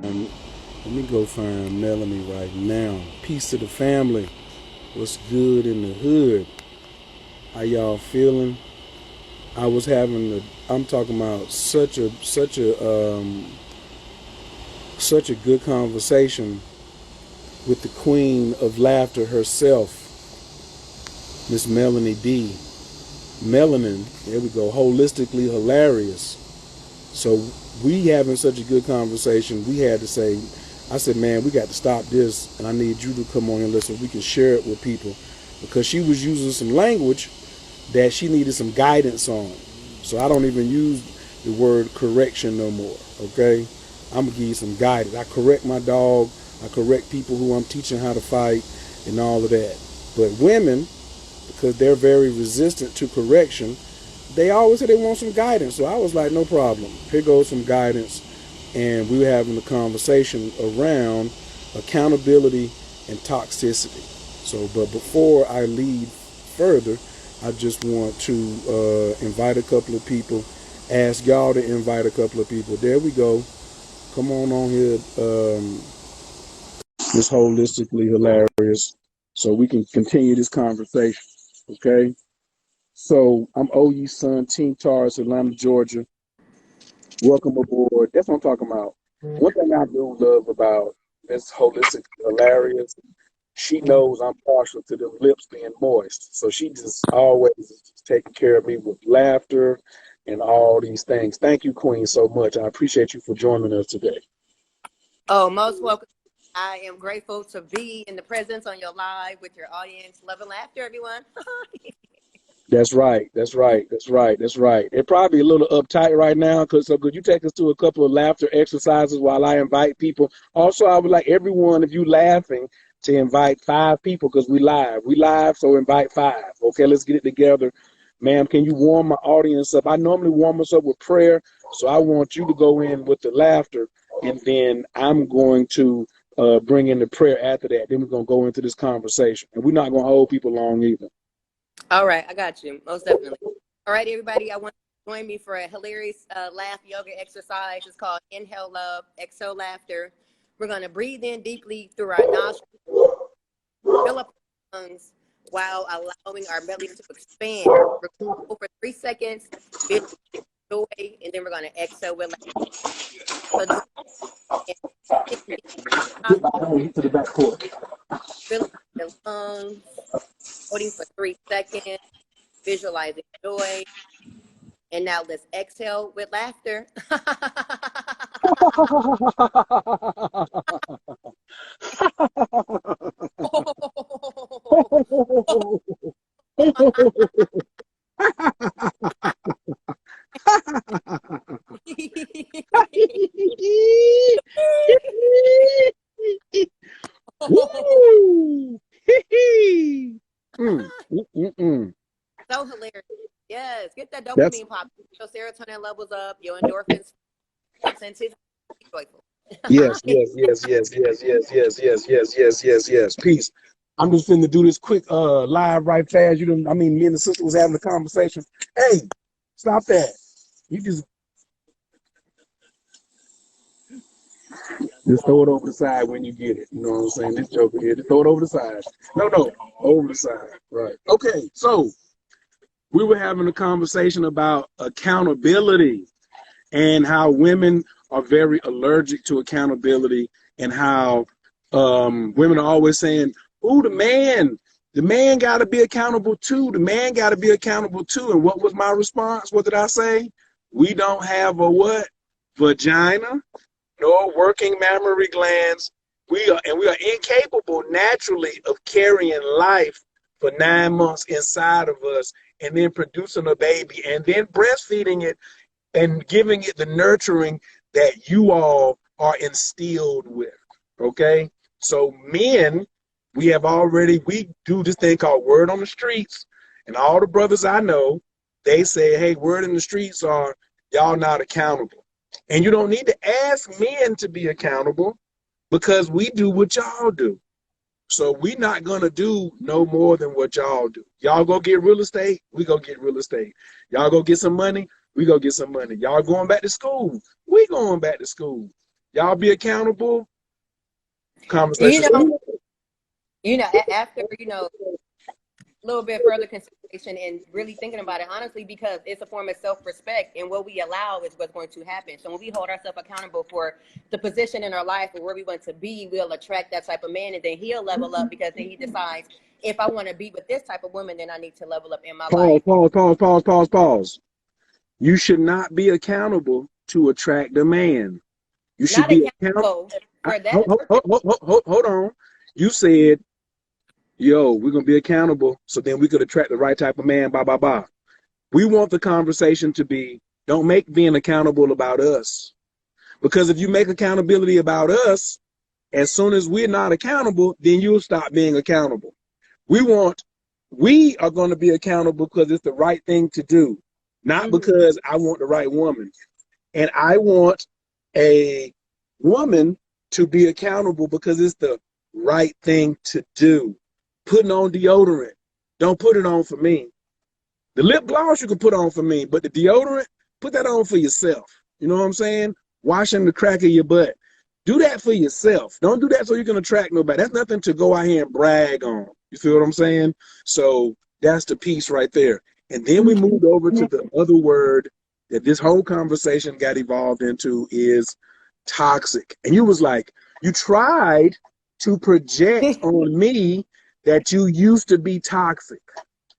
Let me go find Melanie right now. Peace to the family. What's good in the hood? How y'all feeling? I was having a. I'm talking about such a good conversation with the queen of laughter herself, Miss Melanie D. Melanin. There we go. Holistically hilarious. So we having such a good conversation. We had to say, I said, man, we got to stop this, and I need you to come on and listen. We can share it with people because she was using some language that she needed some guidance on. So I don't even use the word correction no more. Okay, I'm gonna give you some guidance. I correct my dog. I correct people who I'm teaching how to fight and all of that. But women, because they're very resistant to correction, they always say they want some guidance. So I was like, no problem. Here goes some guidance. And we were having a conversation around accountability and toxicity. So, but before I lead further, I just want to invite a couple of people, ask y'all to invite a couple of people. There we go. Come on here. It's holistically hilarious. So we can continue this conversation. Okay. So I'm OU Son, Team Taurus, Atlanta, Georgia. Welcome aboard. That's what I'm talking about. One thing I do love about this holistic hilarious, she knows I'm partial to the lips being moist. So she just always is taking care of me with laughter and all these things. Thank you, Queen, so much. I appreciate you for joining us today. Oh, most welcome. I am grateful to be in the presence on your live with your audience. Love and laughter, everyone. That's right. That's right. That's right. That's right. It probably a little uptight right now because so could you take us to a couple of laughter exercises while I invite people? Also, I would like everyone, if you laughing, to invite 5 people because we live. We live, so invite 5. Okay, let's get it together. Ma'am, can you warm my audience up? I normally warm us up with prayer, so I want you to go in with the laughter, and then I'm going to bring in the prayer after that. Then we're going to go into this conversation, and we're not going to hold people long either. All right, I got you. Most definitely. All right, everybody, I want you to join me for a hilarious laugh yoga exercise. It's called Inhale Love, Exhale Laughter. We're going to breathe in deeply through our nostrils, fill up our lungs while allowing our bellies to expand. We're going to go for 3 seconds, feel joy, and then we're going to exhale with laughter. Get back home to the back porch. Fill the lungs, holding for 3 seconds, visualizing joy. And now let's exhale with laughter. So hilarious. Yes, get that That's dopamine pop. Your serotonin levels up, your endorphins senses joyful. yes, yes, yes, yes, yes, yes, yes, yes, yes, yes, yes, yes. Peace. I'm just finna do this quick live right fast. You know, I mean, me and the sister was having a conversation. Hey, stop that. You just throw it over the side when you get it. You know what I'm saying? This joker here, just throw it over the side. No, over the side. Right. Okay, so we were having a conversation about accountability and how women are very allergic to accountability and how women are always saying, "Oh, the man got to be accountable too. The man got to be accountable too." And what was my response? What did I say? We don't have a what? Vagina, nor working mammary glands. We are incapable naturally of carrying life for 9 months inside of us and then producing a baby and then breastfeeding it and giving it the nurturing that you all are instilled with. Okay? So men, we do this thing called word on the streets. And all the brothers I know, they say, hey, word in the streets are y'all not accountable. And you don't need to ask men to be accountable because we do what y'all do. So we're not going to do no more than what y'all do. Y'all go get real estate, we go get real estate. Y'all go get some money, we go get some money. Y'all going back to school, we going back to school. Y'all be accountable. You Conversations. know, after, a little bit further consideration and really thinking about it honestly, because it's a form of self-respect, and what we allow is what's going to happen. So when we hold ourselves accountable for the position in our life or where we want to be, we'll attract that type of man, and then he'll level up because then he decides, if I want to be with this type of woman, then I need to level up in my Pause, life. pause. You should not be accountable to attract a man. You should Not be accountable. accountable for that purpose. Hold on. You said, yo, we're going to be accountable so then we could attract the right type of man, blah, blah, blah. We want the conversation to be, don't make being accountable about us. Because if you make accountability about us, as soon as we're not accountable, then you'll stop being accountable. We are going to be accountable because it's the right thing to do, not because I want the right woman. And I want a woman to be accountable because it's the right thing to do. Putting on deodorant, don't put it on for me. The lip gloss you can put on for me, but the deodorant, put that on for yourself. You know what I'm saying? Washing the crack of your butt. Do that for yourself. Don't do that so you can attract nobody. That's nothing to go out here and brag on. You feel what I'm saying? So that's the piece right there. And then we moved over to the other word that this whole conversation got evolved into is toxic. And you was like, you tried to project on me that you used to be toxic,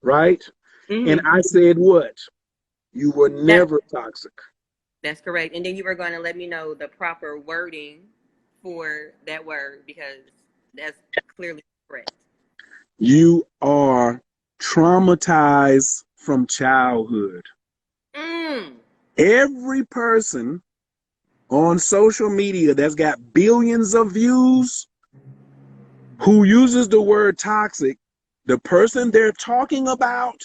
right? And I said what? You were never toxic. That's correct. And then you were going to let me know the proper wording for that word, because that's clearly correct. You are traumatized from childhood. Every person on social media that's got billions of views who uses the word toxic, the person they're talking about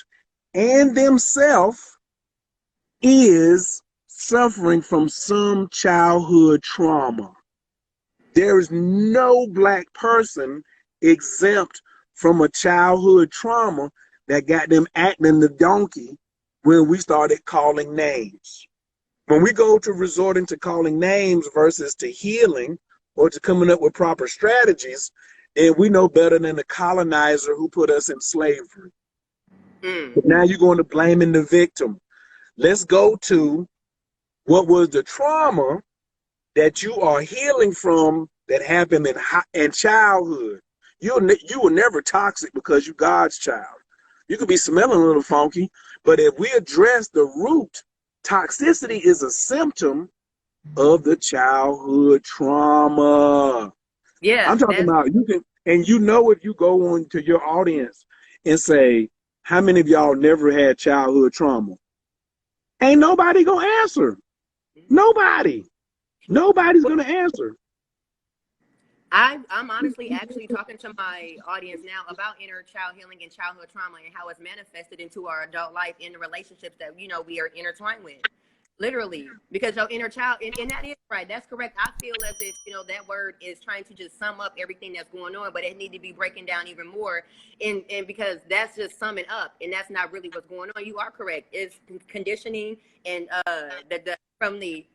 and themselves is suffering from some childhood trauma. There is no black person exempt from a childhood trauma that got them acting the donkey when we started calling names. When we go to resorting to calling names versus to healing or to coming up with proper strategies, then we know better than the colonizer who put us in slavery. But now you're going to blaming the victim. Let's go to what was the trauma that you are healing from that happened in childhood. You were never toxic because you God's child. You could be smelling a little funky, but if we address the root, toxicity is a symptom of the childhood trauma. Yeah. I'm talking about you can, and if you go on to your audience and say, how many of y'all never had childhood trauma? Ain't nobody gonna answer. Nobody's gonna answer. I'm honestly actually talking to my audience now about inner child healing and childhood trauma and how it's manifested into our adult life in the relationships that we are intertwined with. Literally, because your inner child, and that is right. That's correct. I feel as if that word is trying to just sum up everything that's going on, but it need to be breaking down even more, and because that's just summing up, and that's not really what's going on. You are correct. It's conditioning and from the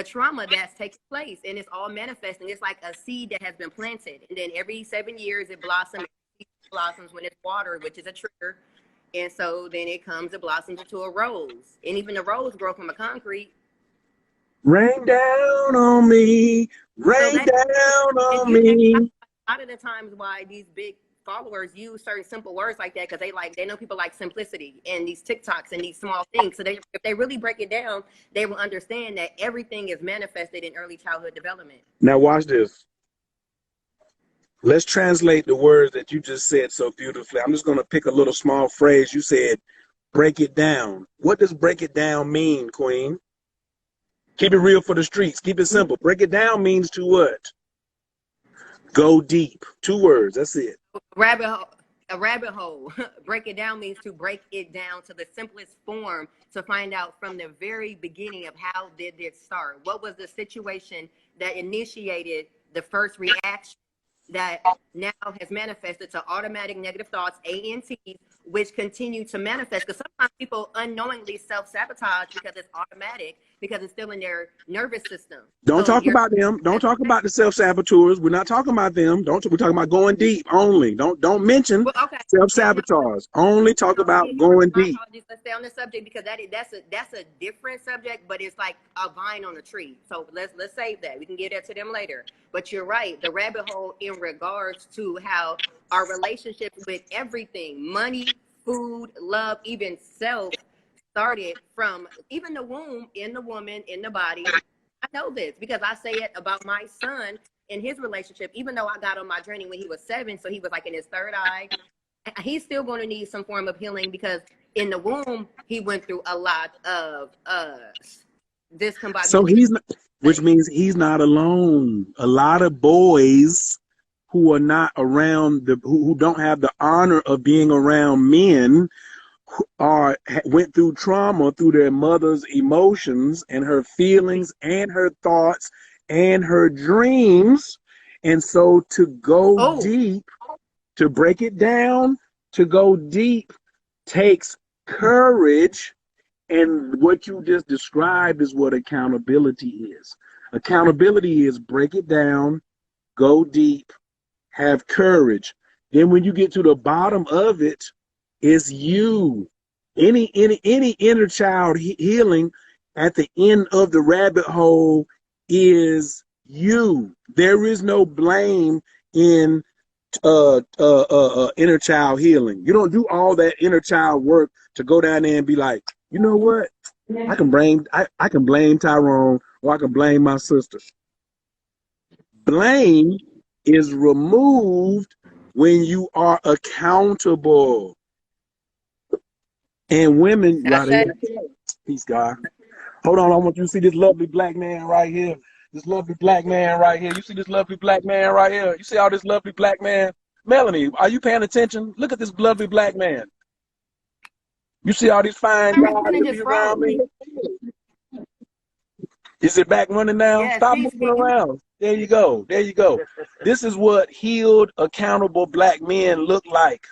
trauma that's taking place, and it's all manifesting. It's like a seed that has been planted, and then every 7 years it blossoms. It blossoms when it's watered, which is a trigger. And so then it blossoms into a rose. And even the rose grows from a concrete. Rain down on me. Rain down on me. A lot of the times why these big followers use certain simple words like that, because they know people like simplicity and these TikToks and these small things. So if they really break it down, they will understand that everything is manifested in early childhood development. Now watch this. Let's translate the words that you just said so beautifully. I'm just going to pick a little small phrase. You said, break it down. What does break it down mean, Queen? Keep it real for the streets. Keep it simple. Break it down means to what? Go deep. 2 words. That's it. A rabbit hole. Break it down means to break it down to the simplest form, to find out from the very beginning of how did it start. What was the situation that initiated the first reaction that now has manifested to automatic negative thoughts, ANTs, which continue to manifest. Because sometimes people unknowingly self-sabotage because it's automatic, because it's still in their nervous system. Don't So talk about them. Don't talk about the self-saboteurs. We're not talking about them. We're talking about going deep only. Don't mention well, okay. self-sabotage. Only talk about going My deep. apologies. Let's stay on the subject because that's a different subject, but it's like a vine on a tree. So let's save that. We can get that to them later. But you're right. The rabbit hole in regards to how our relationship with everything, money, food, love, even self, started from even the womb, in the woman, in the body. I know this because I say it about my son in his relationship. Even though I got on my journey when he was 7, so he was like in his third eye. He's still going to need some form of healing because in the womb he went through a lot of discombobulation. So he's not, which means he's not alone. A lot of boys who are not around who don't have the honor of being around men went through trauma through their mother's emotions and her feelings and her thoughts and her dreams. And so to go deep, to break it down, to go deep takes courage. And what you just described is what accountability is. Accountability is break it down, go deep, have courage. Then when you get to the bottom of it, it's you. Any inner child healing at the end of the rabbit hole is you. There is no blame in inner child healing. You don't do all that inner child work to go down there and be like, you know what? I can blame Tyrone, or I can blame my sister. Blame is removed when you are accountable. And women, peace, God. Hold on, I want you to see this lovely black man right here. This lovely black man right here. You see this lovely black man right here? You see all this lovely black man? Melanie, are you paying attention? Look at this lovely black man. You see all these fine guys that be around me? Is it back running now? Yes, Stop moving around. There you go. There you go. This is what healed, accountable black men look like.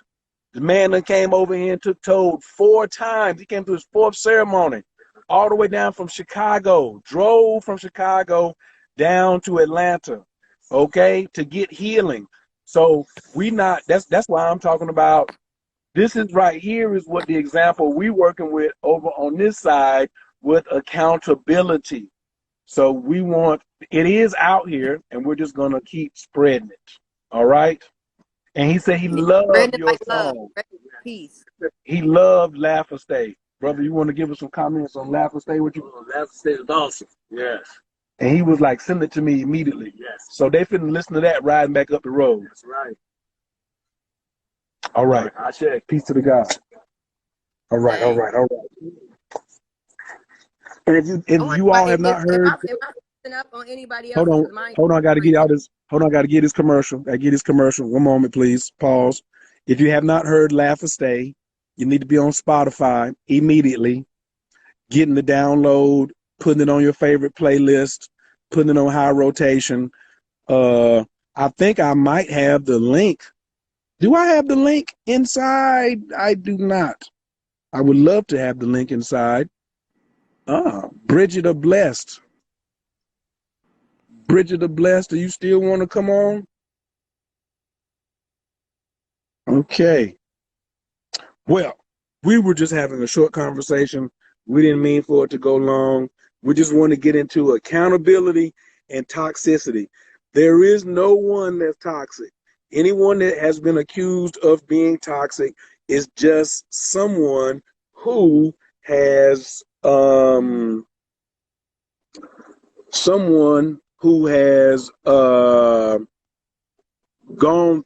The man that came over here and took toad 4 times. He came to his 4th ceremony, all the way down from Chicago, drove from Chicago down to Atlanta, okay, to get healing. So that's why I'm talking about, this is right here is what the example we working with over on this side with accountability. So it is out here and we're just going to keep spreading it. All right. And he said he loved your song. Peace. He loved Laugh or Stay. Brother, you want to give us some comments on Laugh or Stay? What you? Laugh or Stay is awesome. Yes. And he was like, send it to me immediately. Yes. So they finna listen to that riding back up the road. That's right. All right. I check. Peace to the God. All right. All right. All right. And if you all have not heard, up on anybody else. Hold on. I got to get out this. Hold on. I got to get this commercial. I get this commercial. One moment, please. Pause. If you have not heard Laugh or Stay, you need to be on Spotify immediately, getting the download, putting it on your favorite playlist, putting it on high rotation. I think I might have the link. Do I have the link inside? I do not. I would love to have the link inside. Bridget or Blessed. Bridget or Blessed, do you still want to come on? Okay. Well, we were just having a short conversation. We didn't mean for it to go long. We just want to get into accountability and toxicity. There is no one that's toxic. Anyone that has been accused of being toxic is just someone who has gone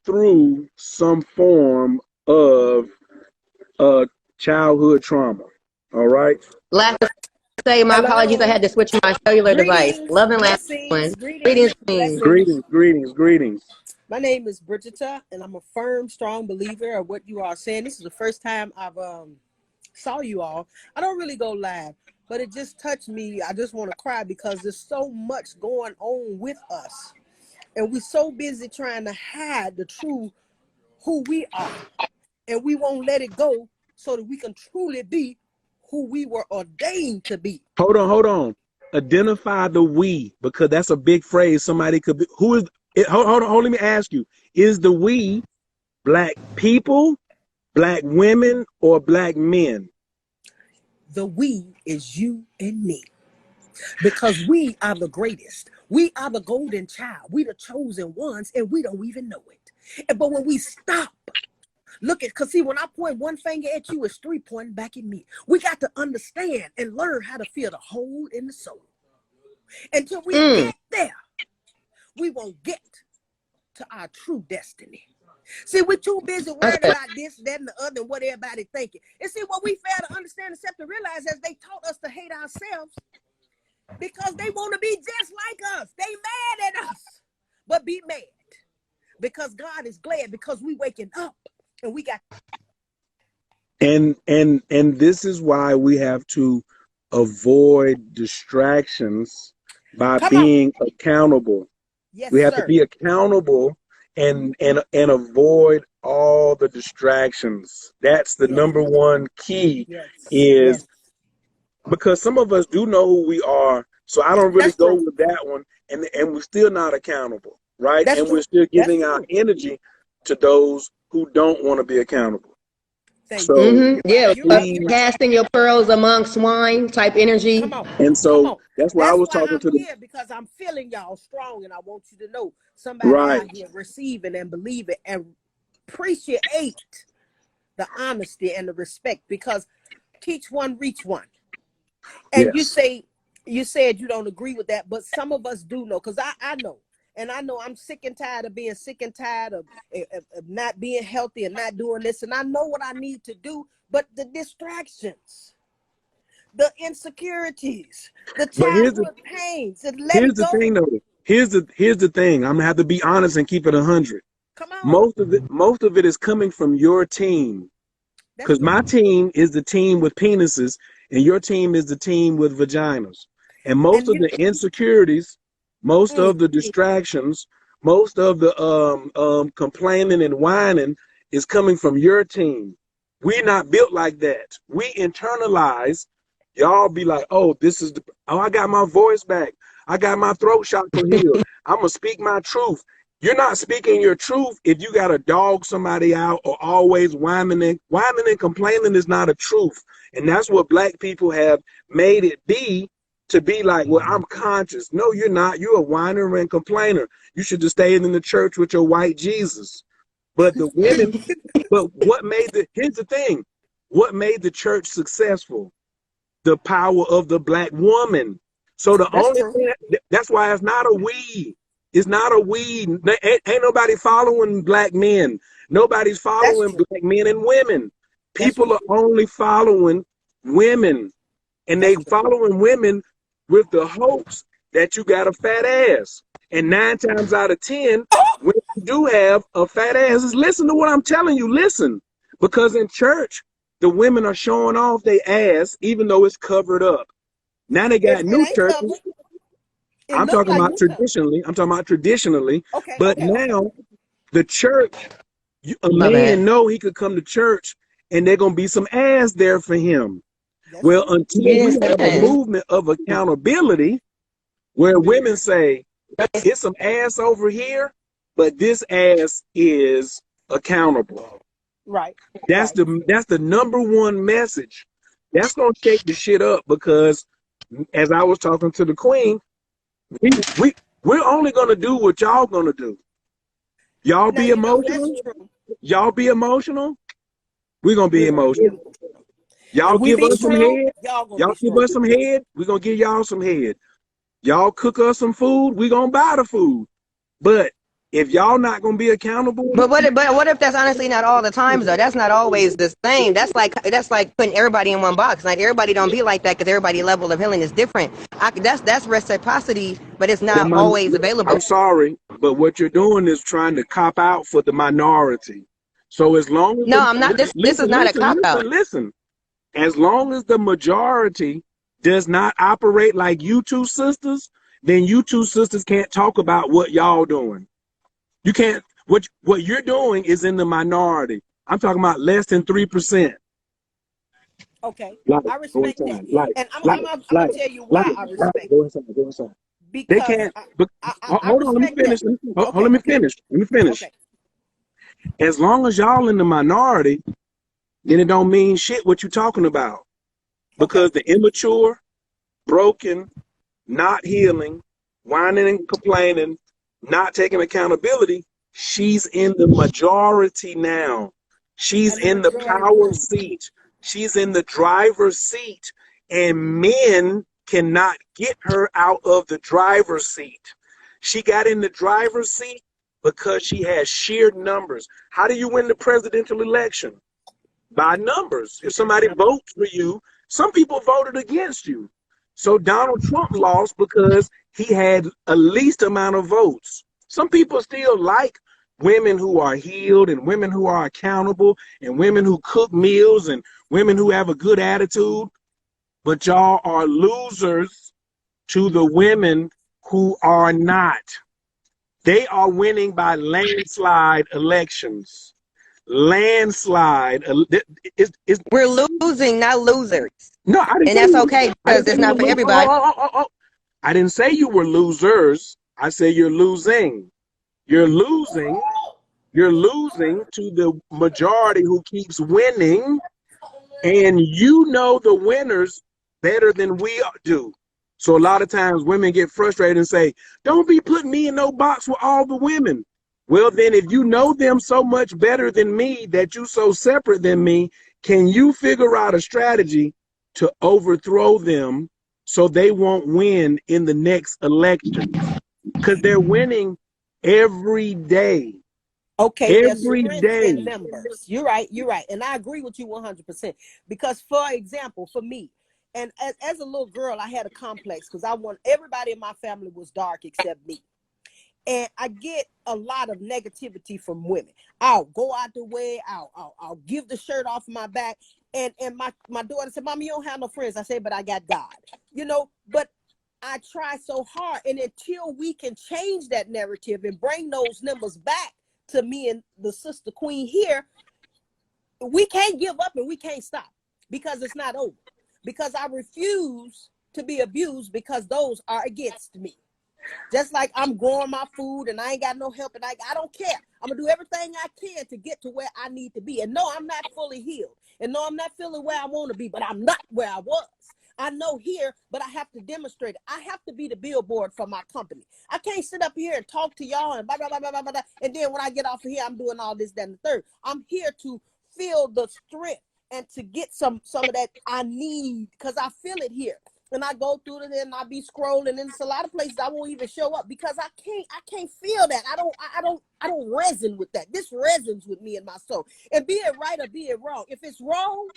through some form of childhood trauma. All right. Last say my apologies. I had to switch my cellular device. Love and last one. Greetings. My name is Bridgetta, and I'm a firm, strong believer of what you are saying. This is the first time I've saw you all. I don't really go live, but it just touched me. I just want to cry because there's so much going on with us, and we're so busy trying to hide the true who we are, and we won't let it go so that we can truly be who we were ordained to be. Hold on. identify the we, because that's a big phrase. Somebody could be, who is it? Hold on, let me ask you, is the we black people, black women, or black men? The we is you and me. Because we are the greatest. We are the golden child. We the chosen ones, and we don't even know it. But when we stop, look at, because see, when I point one finger at you, it's three pointing back at me. We got to understand and learn how to feel the whole in the soul. Until we get there, we won't get to our true destiny. See, we're too busy worried about this, that, and the other, and what everybody thinking. And see, what we fail to understand, accept, and realize is they taught us to hate ourselves because they want to be just like us. They mad at us, but be mad because God is glad because we waking up and we got. And this is why we have to avoid distractions by being accountable. Yes, we have sir. to be accountable and avoid all the distractions. That's the number one key. Is because some of us do know who we are, so I don't really go with that one, and we're still not accountable, right? And we're still giving our energy to those who don't want to be accountable. So Casting your pearls among swine type energy. Come on. And so that's why I was talking to here because I'm feeling y'all strong, and I want you to know somebody out here receiving and believing and appreciate the honesty and the respect, because teach one, reach one. And you said you don't agree with that, but some of us do know, because I know. And I know I'm sick and tired of being sick and tired of not being healthy and not doing this. And I know what I need to do, but the distractions, the insecurities, the childhood pains, and let it go. Thing, though. Here's the thing. I'm gonna have to be honest and keep it 100. Come on. Most of it is coming from your team, because my team is the team with penises, and your team is the team with vaginas. And most of the insecurities, most of the distractions, most of the complaining and whining is coming from your team. We're not built like that. We internalize. Y'all be like, oh, I got my voice back. I got my throat chakra healed. I'm going to speak my truth. You're not speaking your truth if you got to dog somebody out or always whining. Whining and complaining is not a truth. And that's what black people have made it be, to be like, well, I'm conscious. No, you're not. You're a whiner and complainer. You should have stayed in the church with your white Jesus. But the women, here's the thing. What made the church successful? The power of the black woman. So that's why it's not a we. It's not a we. Ain't nobody following black men. Nobody's following black men and women. People are only following women. And they following women with the hopes that you got a fat ass. And 9 times out of 10, when you do have a fat ass, listen to what I'm telling you. Listen. Because in church, the women are showing off their ass, even though it's covered up. Now they got new churches. I'm talking about traditionally. But now the church, a man know he could come to church and there's going to be some ass there for him. Well, until we have a movement of accountability where women say, it's some ass over here, but this ass is accountable. Right. That's the number one message. That's going to shake the shit up, because as I was talking to the queen, we're only going to do what y'all going to do. Y'all be emotional. Y'all be emotional. We're going to be emotional. Y'all give us some head. Y'all give us some head. We're going to give y'all some head. Y'all cook us some food. We're going to buy the food. But if y'all not going to be accountable. But what if that's honestly not all the times, though? That's not always the same. That's like putting everybody in one box. Like, everybody don't be like that, because everybody's level of healing is different. That's reciprocity, but it's not always available. I'm sorry, but what you're doing is trying to cop out for the minority. So as long as I'm not. This is not a cop out. Listen. As long as the majority does not operate like you two sisters, then you two sisters can't talk about what y'all doing. You can't. What you're doing is in the minority. I'm talking about less than 3%. Okay, Like, I go respect that, inside. Like, and I'm like, I'm I'm gonna like, tell you like, why I like, respect go it inside, go inside. They because can't, but I hold on, let me respect that. finish. Okay, Let me okay, finish. Let me finish. okay. As long as y'all in the minority, then it don't mean shit what you talking about. Okay. Because the immature, broken, not healing, whining and complaining, not taking accountability, she's in the majority now. She's And the in the majority power win. seat. She's in the driver's seat. And men cannot get her out of the driver's seat. She got in the driver's seat because she has sheer numbers. How do you win the presidential election? By numbers. If somebody votes for you, some people voted against you. So Donald Trump lost because he had a least amount of votes. Some people still like women who are healed and women who are accountable and women who cook meals and women who have a good attitude, but y'all are losers to the women who are not. They are winning by landslide elections. Landslide. We're losing, not losers. No, I didn't And say that's you were. okay I didn't because say it's you were. not for everybody. I didn't say you were losers. I say you're losing. You're losing. You're losing to the majority who keeps winning, and you know the winners better than we do. So a lot of times women get frustrated and say, "Don't be putting me in no box with all the women." Well, then if you know them so much better than me that you so separate than me, can you figure out a strategy to overthrow them so they won't win in the next election? Because they're winning every day. Okay, there's Every strength in day. numbers. You're right. You're right. And I agree with you 100%. Because, for example, for me, and as a little girl, I had a complex because I want everybody in my family was dark except me. And I get a lot of negativity from women. I'll go out the way. I'll give the shirt off my back. And my daughter said, "Mommy, you don't have no friends." I said, "But I got God." But I try so hard. And until we can change that narrative and bring those numbers back to me and the sister queen here, we can't give up and we can't stop because it's not over. Because I refuse to be abused because those are against me. Just like I'm growing my food and I ain't got no help and I don't care. I'm going to do everything I can to get to where I need to be. And no, I'm not fully healed. And no, I'm not feeling where I want to be, but I'm not where I was. I know here, but I have to demonstrate it. I have to be the billboard for my company. I can't sit up here and talk to y'all and blah, blah, blah, blah, blah, blah. And then when I get off of here, I'm doing all this, that, and the third. I'm here to feel the strength and to get some of that I need because I feel it here. And I go through it and I be scrolling and it's a lot of places I won't even show up because I can't feel that. I don't resonate with that. This resonates with me in my soul. And be it right or be it wrong. If it's wrong,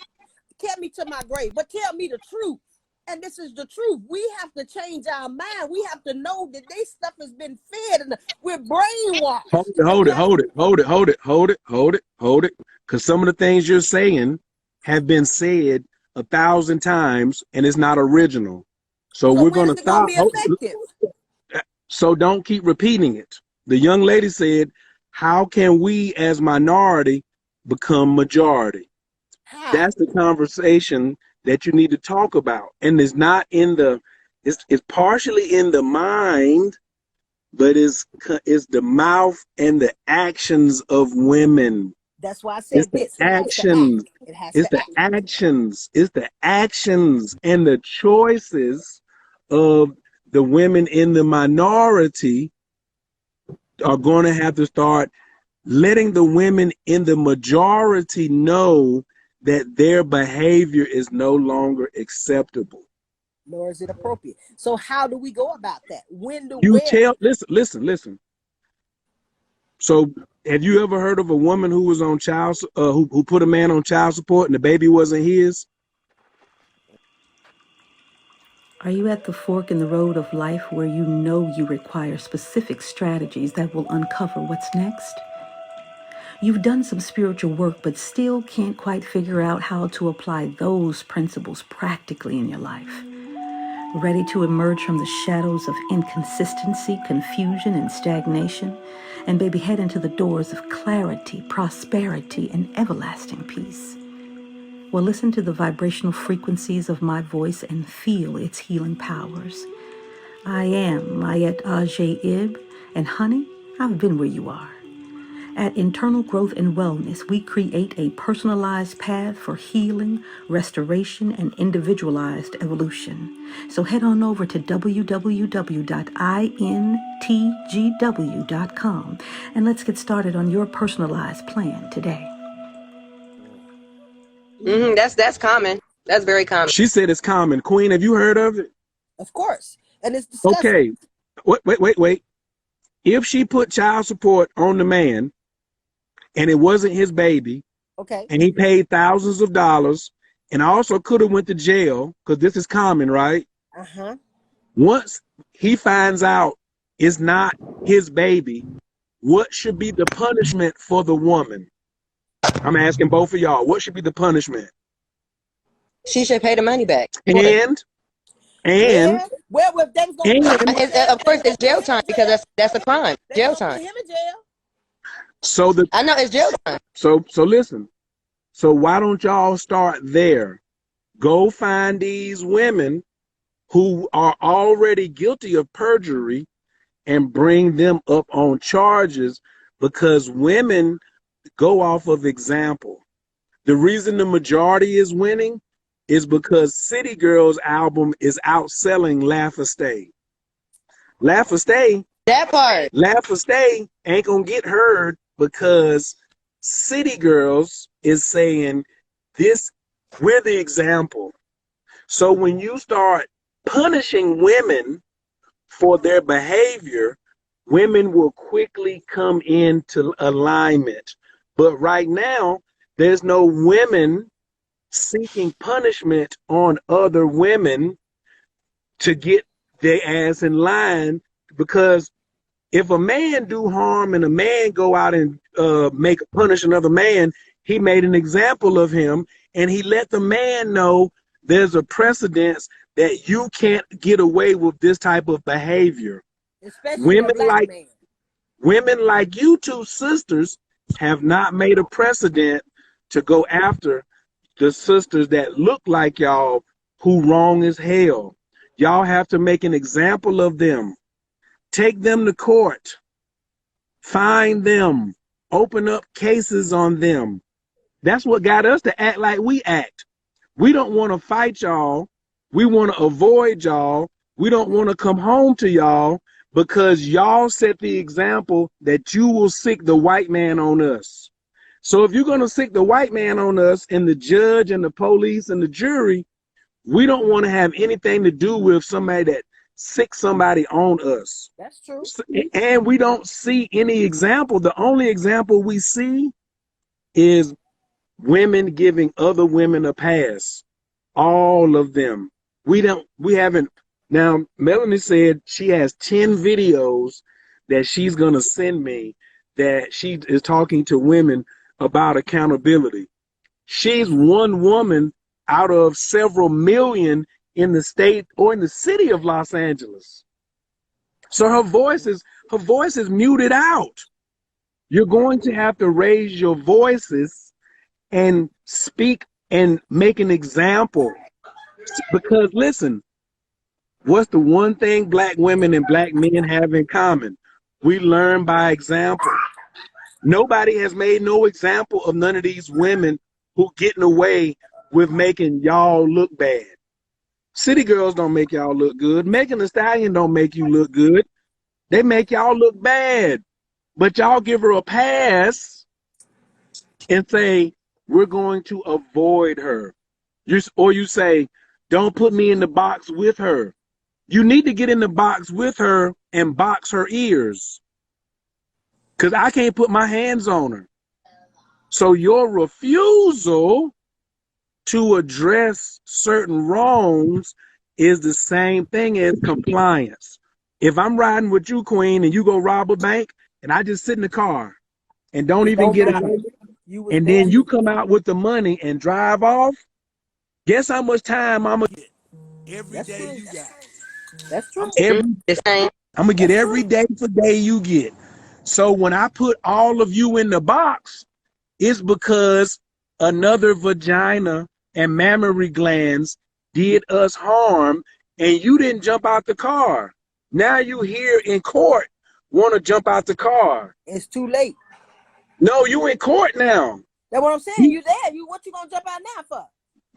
tell me to my grave, but tell me the truth. And this is the truth. We have to change our mind. We have to know that this stuff has been fed and we're brainwashed. And we have to Hold it. Because some of the things you're saying have been said 1,000 times and it's not original. So so we're when going is to it gonna stop. be effective? So don't keep repeating it. The young lady said, how can we as minority become majority? How? That's the conversation that you need to talk about. And it's not in it's partially in the mind, but it's the mouth and the actions of women. That's why I It's said the this. It has to act. actions. It has It's to the act. actions. It's the actions and the choices of the women in the minority are going to have to start letting the women in the majority know that their behavior is no longer acceptable. Nor is it appropriate. So how do we go about that? When to You where? tell, listen. So have you ever heard of a woman who was on who put a man on child support and the baby wasn't his? Are you at the fork in the road of life where you know you require specific strategies that will uncover what's next? You've done some spiritual work, but still can't quite figure out how to apply those principles practically in your life. Ready to emerge from the shadows of inconsistency, confusion, and stagnation, and baby, head into the doors of clarity, prosperity, and everlasting peace. Well, listen to the vibrational frequencies of my voice and feel its healing powers. I am Mayet Ajay Ib, and honey, I've been where you are. At Internal Growth and Wellness, we create a personalized path for healing, restoration, and individualized evolution. So head on over to www.intgw.com and let's get started on your personalized plan today. That's common. That's very common. She said it's common. Queen, have you heard of it? Of course. And it's disgusting. Okay. Wait. If she put child support on the man and it wasn't his baby, Okay. and he paid thousands of dollars and also could have went to jail, because this is common, right? Uh-huh. Once he finds out it's not his baby, what should be the punishment for the woman? I'm asking both of y'all, what should be the punishment? She should pay the money back. And Yeah. Well, if they was gonna Of course, it's jail time, because that's a crime. Jail time. Put him in jail. so I know it's jail time. so listen. So why don't y'all start there? Go find these women who are already guilty of perjury and bring them up on charges, because women go off of example. The reason the majority is winning is because City Girls album is outselling Laugh or Stay. Laugh or Stay, That part. Laugh or Stay ain't gonna get heard because City Girls is saying this, we're the example. So when you start punishing women for their behavior, women will quickly come into alignment. But right now, there's no women seeking punishment on other women to get their ass in line, because if a man do harm and a man go out and punish another man, he made an example of him, and he let the man know there's a precedence that you can't get away with this type of behavior. Especially a black man. Women like you two sisters have not made a precedent to go after the sisters that look like y'all who wrong as hell. Y'all have to make an example of them. Take them to court. Find them. Open up cases on them. That's what got us to act like we act. We don't want to fight y'all. We want to avoid y'all. We don't want to come home to y'all because y'all set the example that you will sick the white man on us. So if you're going to sick the white man on us and the judge and the police and the jury, we don't want to have anything to do with somebody that sick somebody on us. That's true. And we don't see any example. The only example we see is women giving other women a pass. All of them. We haven't. Now, Melanie said she has 10 videos that she's going to send me that she is talking to women about accountability. She's one woman out of several million in the state or in the city of Los Angeles. So her voice is muted out. You're going to have to raise your voices and speak and make an example. Because listen, what's the one thing black women and black men have in common? We learn by example. Nobody has made no example of none of these women who getting away with making y'all look bad. City Girls don't make y'all look good. Megan Thee Stallion don't make you look good. They make y'all look bad. But y'all give her a pass and say, we're going to avoid her. Or you say, don't put me in the box with her. You need to get in the box with her and box her ears. Because I can't put my hands on her. So your refusal to address certain wrongs is the same thing as compliance. If I'm riding with you, Queen, and you go rob a bank, and I just sit in the car and don't even get out, and then you come out with the money and drive off, guess how much time I'm going to get? Every day you got. That's true. I'm going to get every day for day you get. So when I put all of you in the box, it's because another vagina and mammary glands did us harm, and you didn't jump out the car. Now you here in court want to jump out the car. It's too late. No, you in court now. That's what I'm saying. You there? What you gonna jump out now for?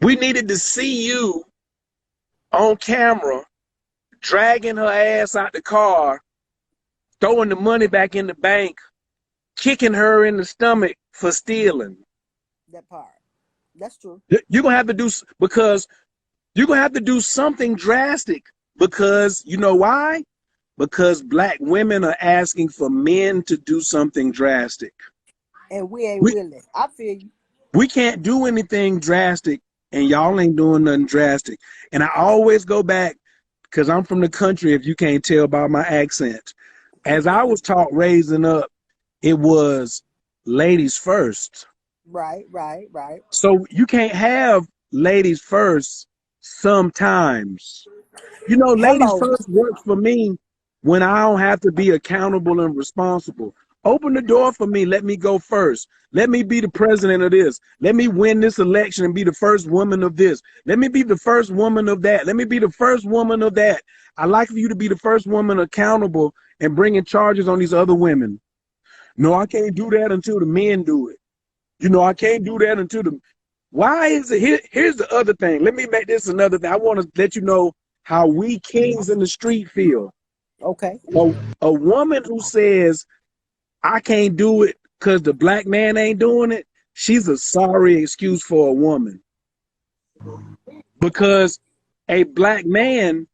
We needed to see you on camera dragging her ass out the car, throwing the money back in the bank, kicking her in the stomach for stealing. That part. That's true. You're gonna have to do, because you're gonna have to do something drastic, because you know why? Because black women are asking for men to do something drastic. And we ain't willing. I feel you. We can't do anything drastic, and y'all ain't doing nothing drastic. And I always go back, because I'm from the country, if you can't tell by my accent. As I was taught raising up, it was ladies first. Right. So you can't have ladies first sometimes. You know, ladies first works for me when I don't have to be accountable and responsible. Open the door for me. Let me go first. Let me be the president of this. Let me win this election and be the first woman of this. Let me be the first woman of that. Let me be the first woman of that. I like for you to be the first woman accountable and bringing charges on these other women. No, I can't do that until the men do it. You know, I can't do that until the... Why is it? Here's the other thing. Let me make this another thing. I want to let you know how we kings in the street feel. Okay. A woman who says, I can't do it because the black man ain't doing it, she's a sorry excuse for a woman. Because a black man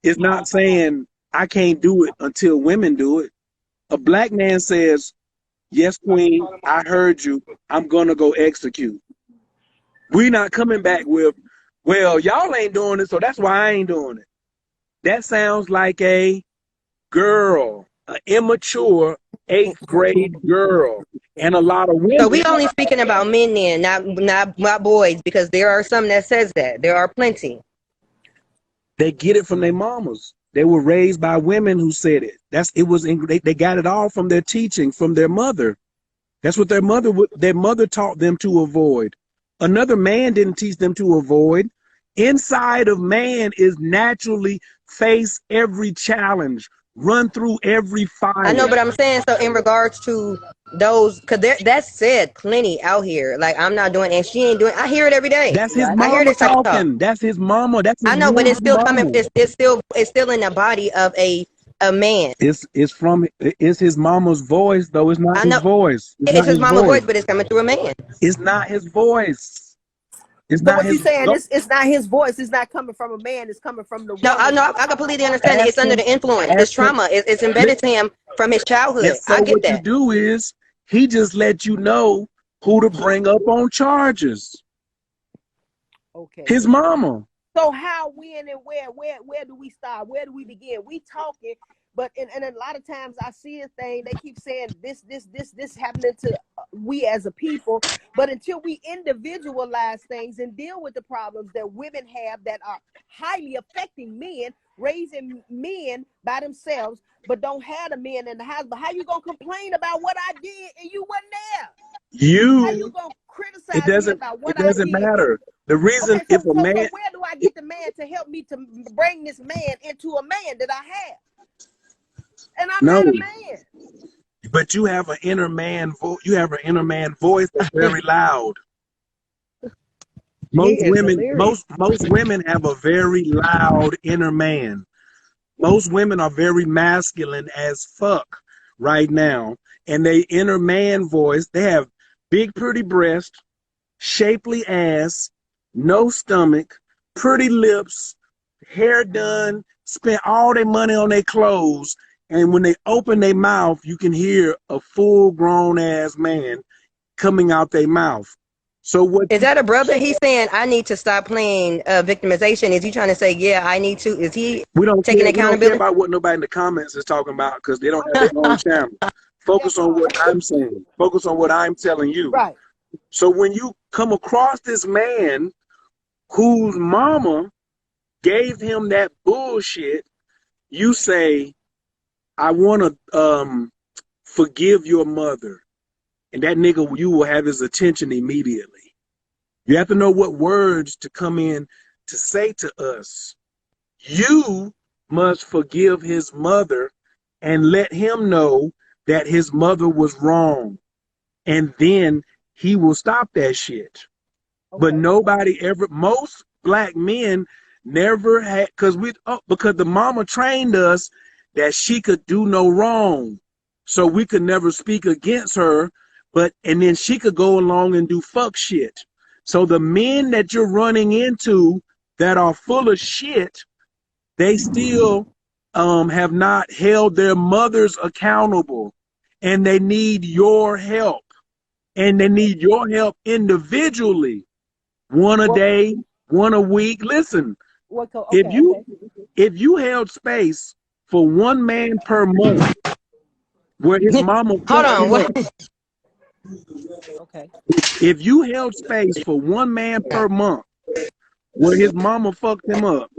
is not saying, I can't do it until women do it. A black man says, yes, queen, I heard you. I'm going to go execute. We're not coming back with, well, y'all ain't doing it, so that's why I ain't doing it. That sounds like a girl, an immature 8th grade girl, and a lot of women. So we only speaking about men then, not boys, because there are some that says that. There are plenty. They get it from their mamas. They were raised by women who said it. They got it all from their teaching, from their mother. That's what their mother taught them to avoid. Another man didn't teach them to avoid. Inside of man is naturally face every challenge, run through every fire. I know, but I'm saying, so in regards to those, because that's said plenty out here. Like, I'm not doing, and she ain't doing. I hear it every day. That's his I hear mama this type of talk. talking. That's his mama. That's his I know, but it's still mama. coming. It's still in the body of a man. It's his mama's voice, though. It's not his voice. It's his mama's voice, but it's coming through a man. It's not his voice. It's So not what his. you saying? It's not his voice. It's not coming from a man. It's coming from the woman. No, I know. I completely understand it. It's under the influence. This trauma is embedded to him from his childhood. So I get what that. you do is he just let you know who to bring up on charges. Okay. His mama. So how, when, and where do we start? Where do we begin? We talking, but and a lot of times I see a thing. They keep saying this happening to we as a people, but until we individualize things and deal with the problems that women have that are highly affecting men, raising men by themselves, but don't have the men in the house. But how you gonna complain about what I did and you wasn't there? How you gonna criticize me about what I did? It doesn't matter. The reason, okay, if a man, so where do I get the man to help me to bring this man into a man that I have? And I'm not a man. But you have an inner man. You have an inner man voice that's very loud. Most women have a very loud inner man. Most women are very masculine as fuck right now, and they inner man voice. They have big, pretty breast, shapely ass, no stomach, pretty lips, hair done, spent all their money on their clothes. And when they open their mouth, you can hear a full grown ass man coming out their mouth. So what is that a brother? He's saying I need to stop playing victimization. Is he trying to say, yeah, I need to? Is he taking accountability? We don't care about what nobody in the comments is talking about because they don't have their own channel. Focus on what I'm saying. Focus on what I'm telling you. Right. So when you come across this man whose mama gave him that bullshit, you say, I want to forgive your mother. And that nigga, you will have his attention immediately. You have to know what words to come in to say to us. You must forgive his mother and let him know that his mother was wrong. And then he will stop that shit. But nobody ever, most black men never had, because the mama trained us that she could do no wrong. So we could never speak against her, and then she could go along and do fuck shit. So the men that you're running into that are full of shit, they still have not held their mothers accountable, and they need your help, and they need your help individually, one a day, one a week. Listen, if you held space for one man per month where his mama Hold on. What? Okay. if you held space for one man per month where his mama fucked him up,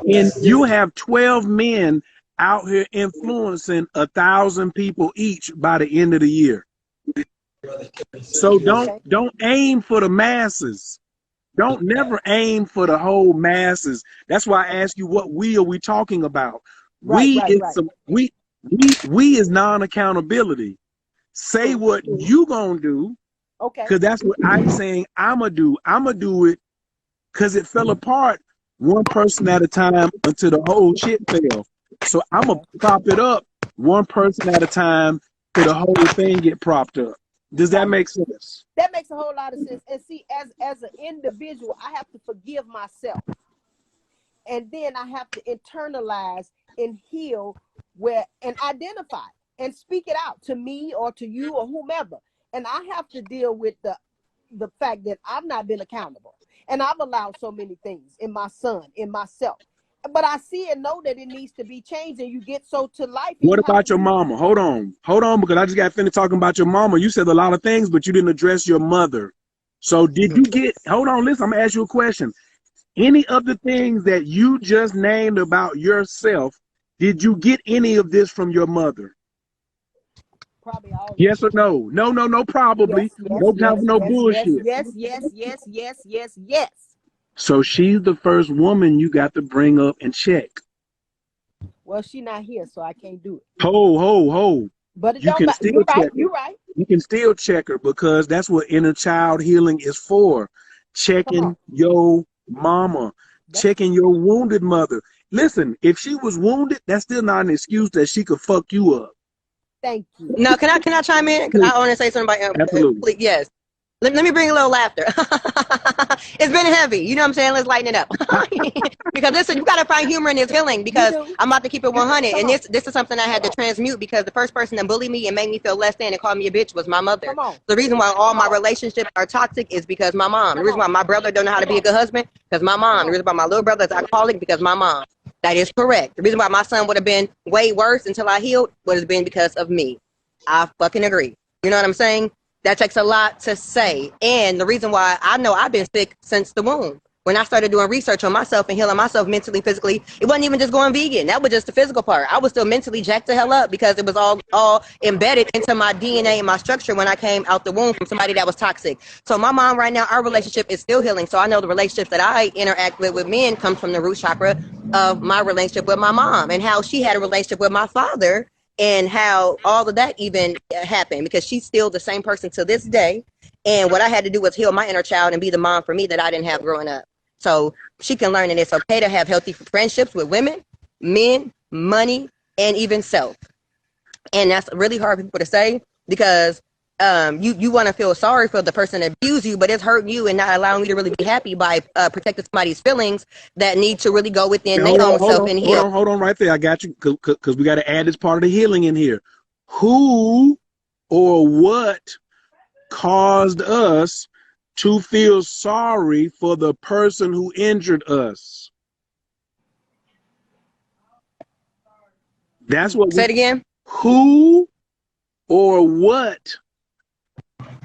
and you have 12 men out here influencing 1,000 people each by the end of the year. So don't aim for the masses. Don't never aim for the whole masses. That's why I ask you, what we are we talking about? We is non-accountability. Say what you gonna do. Okay. Because that's what I'm saying I'ma do. I'ma do it because it fell apart one person at a time until the whole shit fell. So I'ma prop it up one person at a time till the whole thing get propped up. Does that make sense? That makes a whole lot of sense. And see, as an individual, I have to forgive myself. And then I have to internalize and heal and identify and speak it out to me or to you or whomever. And I have to deal with the fact that I've not been accountable. And I've allowed so many things in my son, in myself. But I see and know that it needs to be changed, and you get so to life. What about your mama? Hold on, because I just got finished talking about your mama. You said a lot of things, but you didn't address your mother. So did you get, hold on, listen, I'm gonna ask you a question. Any of the things that you just named about yourself, did you get any of this from your mother? Probably all. Yes or no? No, probably. No bullshit. Yes. So she's the first woman you got to bring up and check. Well, she's not here, so I can't do it. Ho. But it you don't can matter. still check You're right. You can still check her, because that's what inner child healing is for. Checking your mama, checking your wounded mother. Listen, if she was wounded, that's still not an excuse that she could fuck you up. Thank you. No, can I chime in? Because I want to say something about Absolutely. Yes. Let me bring a little laughter. It's been heavy. You know what I'm saying? Let's lighten it up. Because listen, you got to find humor in this healing, because I'm about to keep it 100. And this is something I had to transmute, because the first person that bullied me and made me feel less than and called me a bitch was my mother. The reason why all my relationships are toxic is because my mom. The reason why my brother don't know how to be a good husband, because my mom. The reason why my little brother is alcoholic, because my mom. That is correct. The reason why my son would have been way worse until I healed would have been because of me. I fucking agree. You know what I'm saying? That takes a lot to say. And the reason why I know I've been sick since the womb. When I started doing research on myself and healing myself mentally, physically, it wasn't even just going vegan. That was just the physical part. I was still mentally jacked the hell up, because it was all embedded into my DNA and my structure when I came out the womb from somebody that was toxic. So my mom right now, our relationship is still healing. So I know the relationships that I interact with men comes from the root chakra of my relationship with my mom, and how she had a relationship with my father, and how all of that even happened, because she's still the same person to this day. And what I had to do was heal my inner child and be the mom for me that I didn't have growing up. So she can learn, and it's okay to have healthy friendships with women, men, money, and even self. And that's really hard for people to say, because you want to feel sorry for the person that abused you, but it's hurting you and not allowing you to really be happy by protecting somebody's feelings that need to really go within their own self and heal. Hold on right there. I got you, because we got to add this part of the healing in here. Who or what caused us to feel sorry for the person who injured us? That's what. Say it again. Who or what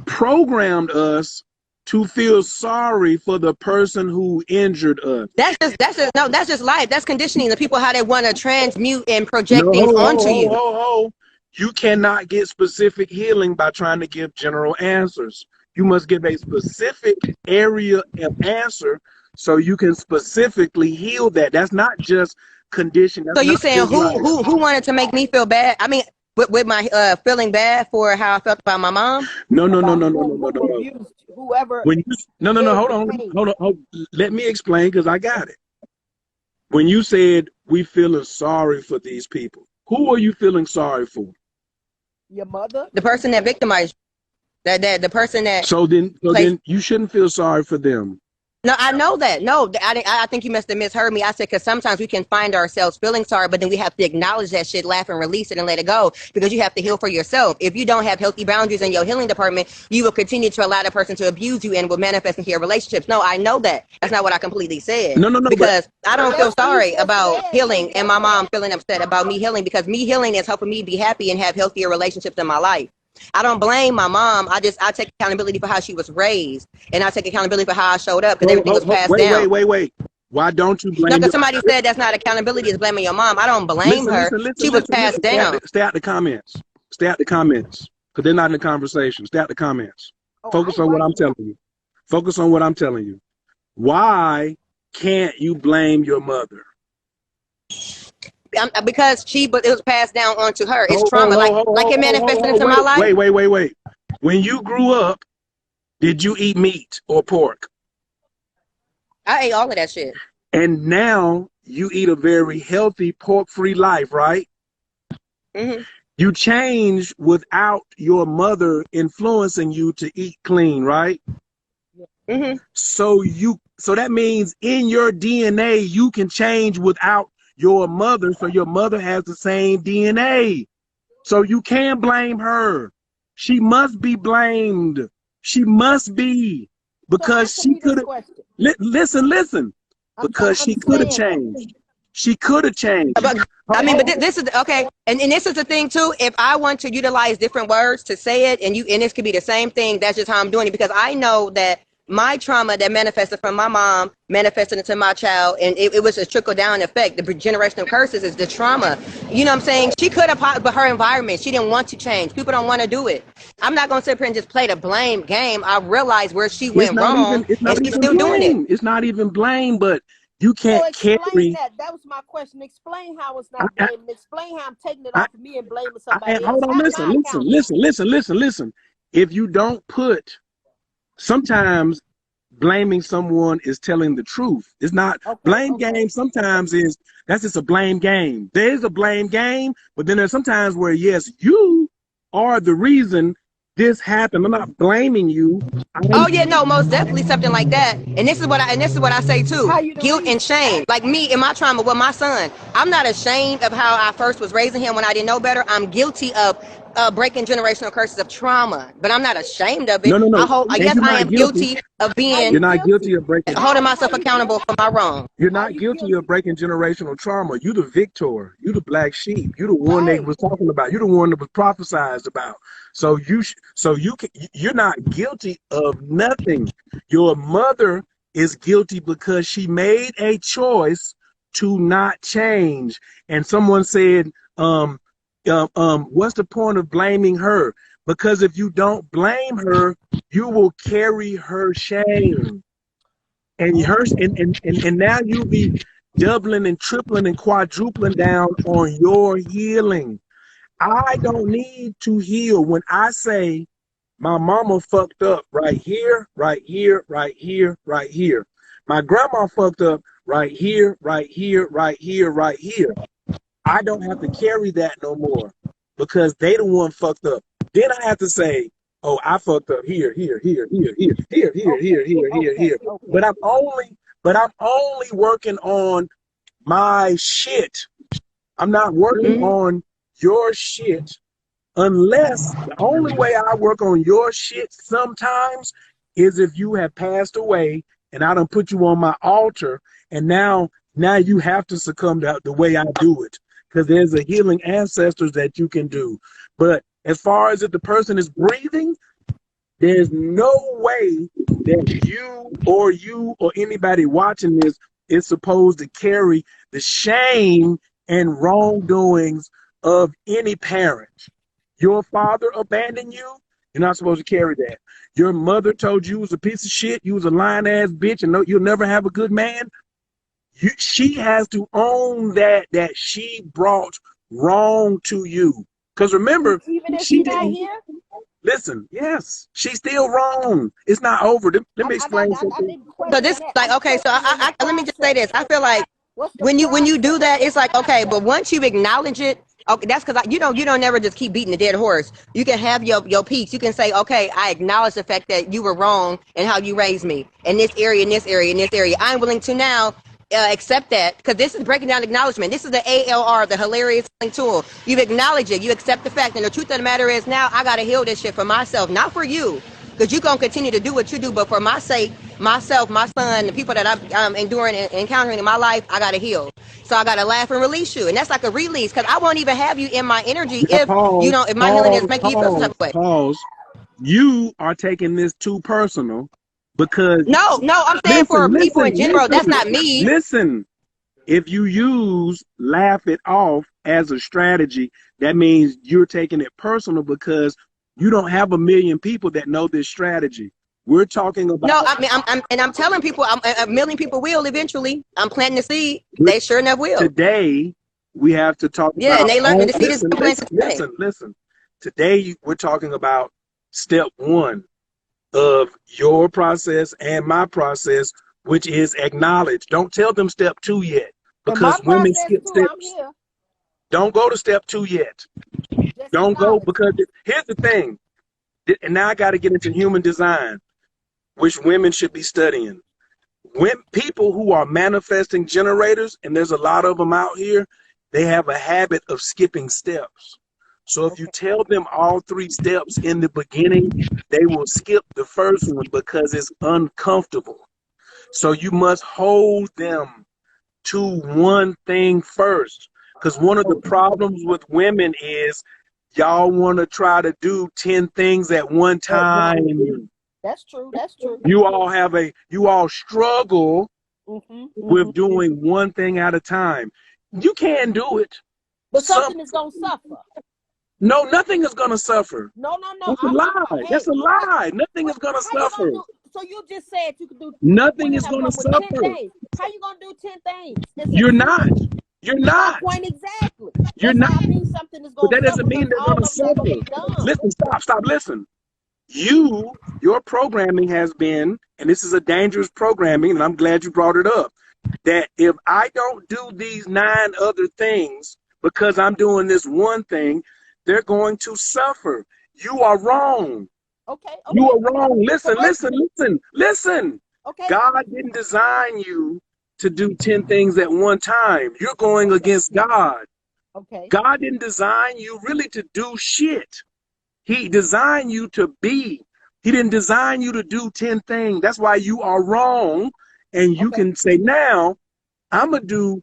programmed us to feel sorry for the person who injured us? That's just life. That's conditioning. The people, how they want to transmute and project things onto you. You cannot get specific healing by trying to give general answers. You must give a specific area of answer so you can specifically heal that. That's not just condition. So That's you not saying just like, who wanted to make me feel bad? I mean, with my feeling bad for how I felt about my mom. no, no, no, About no, no, no, no, who no, no. abused whoever When you, no, no, no, gave hold the on, pain. hold on, hold. Let me explain because I got it. When you said we feeling sorry for these people, who are you feeling sorry for? Your mother. The person that victimized you. That the person that So then placed. you shouldn't feel sorry for them. No, I know that. No, I think you must have misheard me. I said because sometimes we can find ourselves feeling sorry, but then we have to acknowledge that shit, laugh, and release it and let it go because you have to heal for yourself. If you don't have healthy boundaries in your healing department, you will continue to allow that person to abuse you and will manifest into your relationships. No, I know that. That's not what I completely said No, no, no, but because I don't feel That's what you sorry just about said. healing and my mom feeling upset about me healing because me healing is helping me be happy and have healthier relationships in my life. I don't blame my mom. I take accountability for how she was raised, and I take accountability for how I showed up because everything was passed down. wait. Why don't you No, blame because your somebody said that's not accountability, is blaming your mom. I don't blame her. She was passed down. Stay out the comments. Stay out the comments. Because they're not in the conversation. Stay out the comments. Oh, Focus I on what I'm invited telling you. Focus on what I'm telling you. Why can't you blame your mother? Because but it was passed down onto her. It's Ho, trauma, like it manifested into my life. wait. When you grew up, did you eat meat or pork? I ate all of that shit. And now you eat a very healthy pork-free life, right? Mm-hmm. You change without your mother influencing you to eat clean, right? Mm-hmm. So that means in your DNA you can change without your mother, so your mother has the same DNA. So you can't blame her. She must be blamed. She must be So because answer she me this could have question. listen I'm trying because to she could have understand though. changed. She could have changed. But I mean, but this is okay, and this is the thing too. If I want to utilize different words to say it, and this could be the same thing. That's just how I'm doing it because I know that my trauma that manifested from my mom manifested into my child, and it was a trickle down effect. The generational curses is the trauma. You know what I'm saying? She could have, but her environment, she didn't want to change. People don't want to do it. I'm not gonna sit here and just play the blame game. I realized where she went wrong, It's not and she's even still doing it. blame. It's not even blame, but you So can't explain carry. that. That was my question. Explain how it's I, not I, blaming. Explain how I'm taking it I, off of me and blaming somebody else. hold on, How am I accountable? listen. If you don't put, sometimes blaming someone is telling the truth. It's not blame game. Sometimes is that's just a blame game. There's a blame game, but then there's sometimes where yes, you are the reason this happened. I'm not blaming you. Oh yeah, no, most definitely something like that. And this is what I say too. How you the Guilt and reason? shame. Like me in my trauma with my son. I'm not ashamed of how I first was raising him when I didn't know better. I'm guilty of breaking generational curses of trauma, but I'm not ashamed of it. No. I And guess you're I not am guilty. guilty of How being You're you not guilty guilty? of breaking. holding How myself you accountable guilty? for my wrong. You're How not you guilty of guilty? breaking generational trauma. You the victor. You the black sheep. You the one they Right. was talking about. You the one that was prophesized about. You're not guilty of nothing. Your mother is guilty because she made a choice to not change. And someone said, what's the point of blaming her? Because if you don't blame her, you will carry her shame. And now you'll be doubling and tripling and quadrupling down on your healing. I don't need to heal when I say my mama fucked up right here, right here, right here, right here. My grandma fucked up right here, right here, right here, right here. I don't have to carry that no more because they the one fucked up. Then I have to say, oh, I fucked up here, here, here, here, here, here, here, here, here, here, here. But I'm only working on my shit. I'm not working on your shit unless the only way I work on your shit sometimes is if you have passed away and I done put you on my altar and now you have to succumb to the way I do it because there's a healing ancestors that you can do. But as far as if the person is breathing, there's no way that you or anybody watching this is supposed to carry the shame and wrongdoings of any parent. Your father abandoned you, You're not supposed to carry that. Your mother told you was a piece of shit, you was a lying ass bitch, and no, you'll never have a good man. She has to own that she brought wrong to you. Because remember, Even if she she's not didn't here? listen. Yes, she's still wrong. It's not over. Let me explain I something. didn't question So this that. like I'm okay, so questioning the let me just say process. this. I feel like What's the when you do process? that, it's like okay, but once you acknowledge it, okay, that's because you don't never just keep beating the dead horse. You can have your peace. You can say, okay, I acknowledge the fact that you were wrong and how you raised me in this area, in this area, in this area. I'm willing to now accept that because this is breaking down acknowledgement. This is the ALR, the hilarious tool. You've acknowledged it. You accept the fact, and the truth of the matter is now I gotta heal this shit for myself, not for you. Because you're going to continue to do what you do. But for my sake, myself, my son, the people that I'm enduring and encountering in my life, I got to heal. So I got to laugh and release you. And that's like a release because I won't even have you in my energy Now if you don't, if my healing is making you feel some type of way. pause. You are taking this too personal because No, I'm saying for listen, people in listen, general, that's listen, not me. listen. If you use laugh it off as a strategy, that means you're taking it personal because you don't have a million people that know this strategy. We're talking about No, I mean, I'm telling people, a million people will eventually. I'm planting the seed. They sure enough will. today. We have to talk Yeah, and about they learned the seed is planted today. listen. Today we're talking about step one of your process and my process, which is acknowledge. Don't tell them step two yet In my because women process skip too, steps. I'm here. Don't go to step two yet. Just Don't go acknowledge. because here's the thing. And now I got to get into human design, which women should be studying. When people who are manifesting generators, and there's a lot of them out here, they have a habit of skipping steps. So if you tell them all three steps in the beginning, they will skip the first one because it's uncomfortable. So you must hold them to one thing first. Because one of the problems with women is y'all want to try to do 10 things at one time. That's true. That's true. You all struggle Mm-hmm. with doing one thing at a time. You can do it. But something is gonna suffer. No, nothing is gonna suffer. No. That's a lie. That's a lie. Nothing is gonna How you suffer. gonna do? So you just said you could do. Nothing What is did I gonna come with 10 suffer. things? How you gonna do 10 things? It's a You're few. not. You're My not. point exactly. You're That's not. how I mean something is But gonna that suffer doesn't because mean they're all gonna of them gotta suffer. get done. Listen, stop, listen. Your programming has been, and this is a dangerous programming, and I'm glad you brought it up, that if I don't do these 9 other things because I'm doing this one thing, they're going to suffer. You are wrong. Okay. You are wrong. Correct. Listen. Okay. God didn't design you to do 10 things at one time. You're going against God. Okay. God didn't design you really to do shit. He designed you to be. He didn't design you to do 10 things. That's why you are wrong. And you can say, now, I'm going to do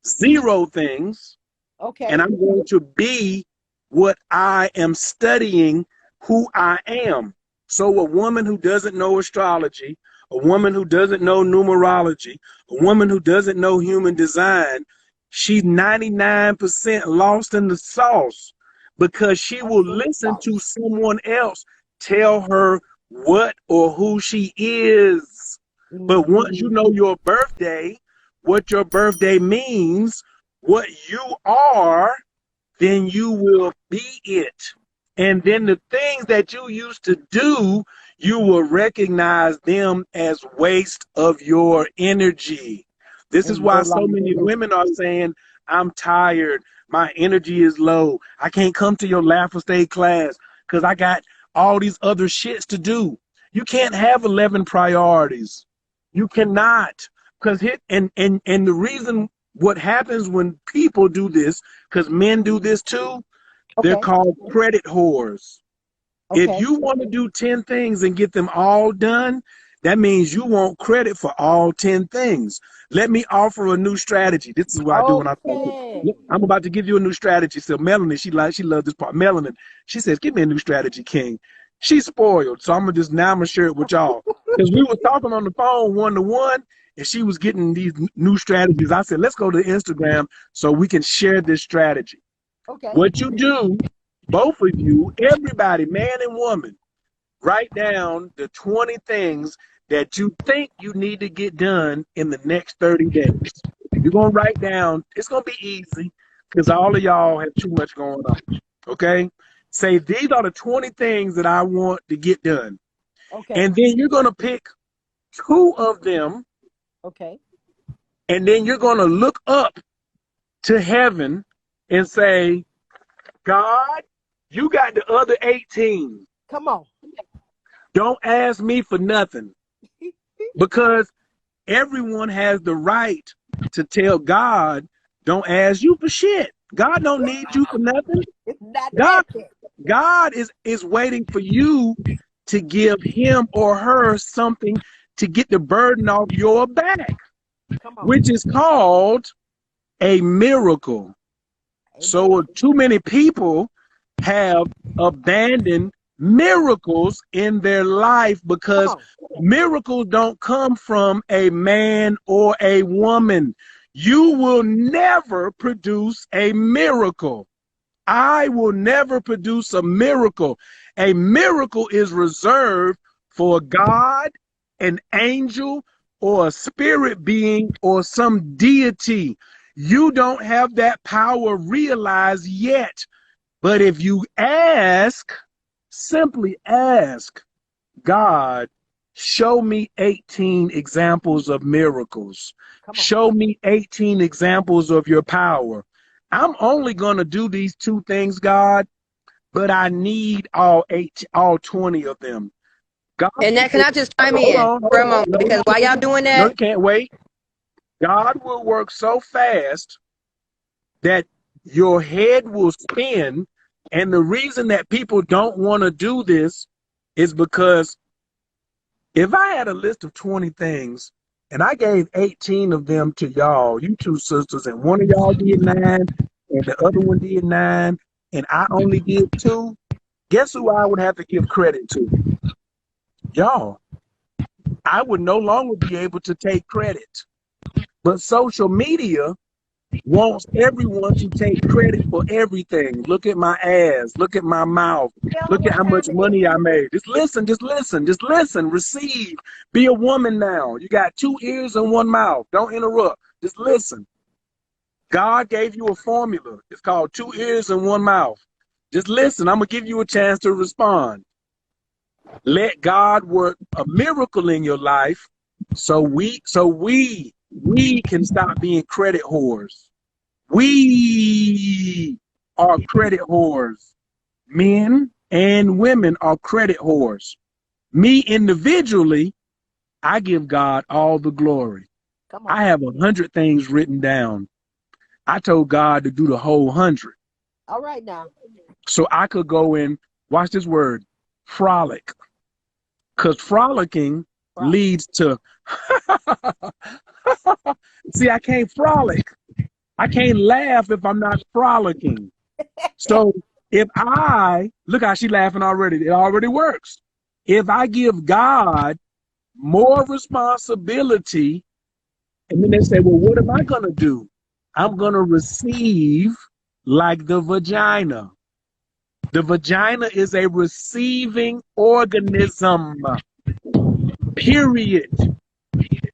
0 things, Okay. and I'm going to be what I am studying, who I am. So a woman who doesn't know astrology, a woman who doesn't know numerology, a woman who doesn't know human design, she's 99% lost in the sauce because she will listen to someone else tell her what or who she is. But once you know your birthday, what your birthday means, what you are, then you will be it. And then the things that you used to do, you will recognize them as waste of your energy. This is why so many women are saying, I'm tired. My energy is low. I can't come to your Laugh or Stay class because I got all these other shits to do. You can't have 11 priorities. You cannot. Because and the reason what happens when people do this, because men do this too, they're called credit whores. If you want to do 10 things and get them all done, that means you want credit for all 10 things. Let me offer a new strategy. This is what I do when I talk to. I'm about to give you a new strategy. So Melanie, she loves this part. Melanie, she says, give me a new strategy, King. She's spoiled. So I'm gonna share it with y'all. Because we were talking on the phone 1-to-1, and she was getting these new strategies. I said, let's go to Instagram so we can share this strategy. What you do both of you, everybody, man and woman, write down the 20 things that you think you need to get done in the next 30 days. You're going to write down, it's going to be easy because all of y'all have too much going on. Okay? Say, these are the 20 things that I want to get done. Okay. And then you're going to pick 2 of them. Okay. And then you're going to look up to heaven and say, God, you got the other 18. Come on. Don't ask me for nothing. Because everyone has the right to tell God, don't ask you for shit. God don't need you for nothing. Not God, nothing. God is waiting for you to give him or her something to get the burden off your back, Come on. which is called a miracle. So too many people have abandoned miracles in their life because miracles don't come from a man or a woman. You will never produce a miracle. I will never produce a miracle. A miracle is reserved for God, an angel, or a spirit being, or some deity. You don't have that power realized yet. But if you ask, simply ask God, show me 18 examples of miracles. Show me 18 examples of your power. I'm only going to do these 2 things, God, but I need all 20 of them. God, And that, can I just chime hold in on, for a hold on. moment? Because while y'all doing No, you that, can't wait. God will work so fast that your head will spin. And the reason that people don't want to do this is because if I had a list of 20 things and I gave 18 of them to y'all, you 2 sisters, and one of y'all did 9 and the other one did 9 and I only did 2, guess who I would have to give credit to? Y'all. I would no longer be able to take credit. But social media wants everyone to take credit for everything. Look at my ass. Look at my mouth. Look at how much money I made. Just listen, just listen, just listen. Receive. Be a woman now. You got 2 ears and 1 mouth. Don't interrupt. Just listen. God gave you a formula. It's called 2 ears and 1 mouth. Just listen. I'm going to give you a chance to respond. Let God work a miracle in your life so we can stop being credit whores. We are credit whores. Men and women are credit whores. Me individually, I give God all the glory. I have 100 things written down. I told God to do the whole 100. All right now. So I could go and watch this word, frolic. Because frolicking leads to, see, I can't frolic. I can't laugh if I'm not frolicking. So if look how she laughing already. It already works. If I give God more responsibility, and then they say, well, what am I going to do? I'm going to receive like the vagina. The vagina is a receiving organism, period.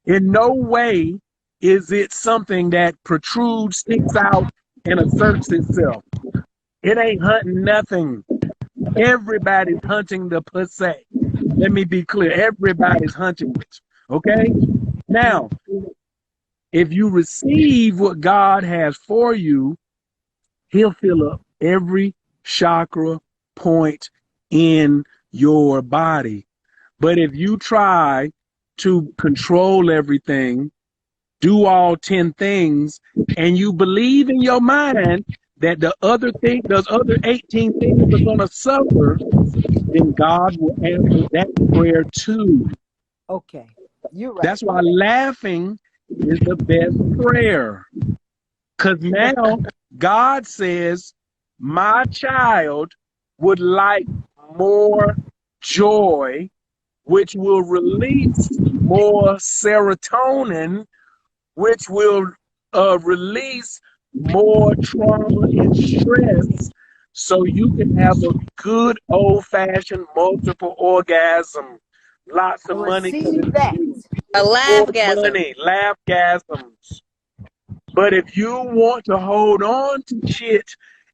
In no way is it something that protrudes, sticks out, and asserts itself. It ain't hunting nothing. Everybody's hunting the pussy. Let me be clear. Everybody's hunting it. Okay? Now, if you receive what God has for you, he'll fill up every chakra point in your body. But if you try to control everything, do all 10 things, and you believe in your mind that those other 18 things are going to suffer, then God will answer that prayer too. Okay. You're right. That's why laughing is the best prayer. Because now God says, my child would like more joy, which will release more serotonin, which will release more trauma and stress. so you can have a good old-fashioned multiple orgasm, lots of money coming Receive to that. you, A more laughgasm. money, laughgasms. But if you want to hold on to shit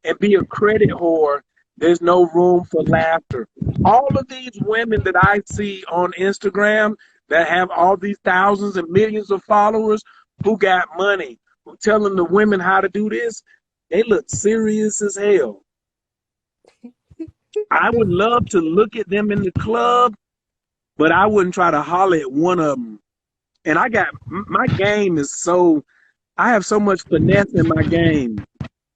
and be a credit whore, there's no room for laughter. All of these women that I see on Instagram that have all these thousands and millions of followers who got money, who telling the women how to do this, they look serious as hell. I would love to look at them in the club, but I wouldn't try to holler at one of them. And my game is so, I have so much finesse in my game